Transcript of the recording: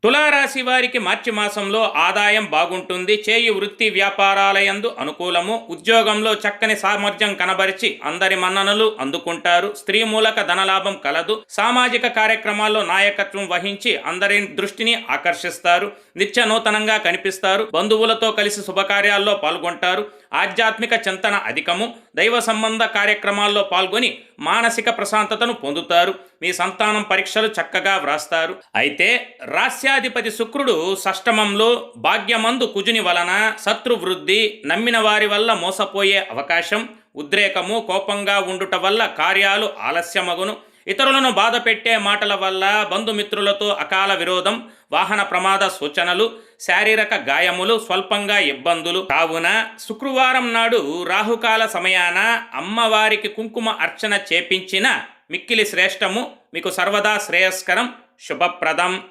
తులారాశి వారికి మార్చి మాసంలో ఆదాయం బాగుంటుంది. చేయి వృత్తి వ్యాపారాలయందు అనుకూలము. ఉద్యోగంలో చక్కని సామర్థ్యం కనబరిచి అందరి మన్ననలు అందుకుంటారు. స్త్రీ మూలక ధనలాభం కలదు. సామాజిక కార్యక్రమాల్లో నాయకత్వం వహించి అందరి దృష్టిని ఆకర్షిస్తారు. నిత్య నూతనంగా కనిపిస్తారు. బంధువులతో కలిసి శుభకార్యాల్లో పాల్గొంటారు. ఆధ్యాత్మిక చింతన అధికము. దైవ సంబంధ కార్యక్రమాల్లో పాల్గొని మానసిక ప్రశాంతతను పొందుతారు. మీ సంతానం పరీక్షలు చక్కగా వ్రాస్తారు. అయితే రాస్యాధిపతి శుక్రుడు షష్టమంలో భాగ్యమందు కుజుని వలన శత్రువృద్ధి, నమ్మిన వారి వల్ల మోసపోయే అవకాశం, ఉద్రేకము, కోపంగా ఉండుట వల్ల కార్యాలు ఆలస్యమగును. ఇతరులను బాధ పెట్టే మాటల వల్ల బంధుమిత్రులతో అకాల విరోధం, వాహన ప్రమాద సూచనలు, శారీరక గాయములు, స్వల్పంగా ఇబ్బందులు. కావున శుక్రవారం నాడు రాహుకాల సమయాన అమ్మవారికి కుంకుమ అర్చన చేపించిన మిక్కిలి శ్రేష్టము. మీకు సర్వదా శ్రేయస్కరం, శుభప్రదం.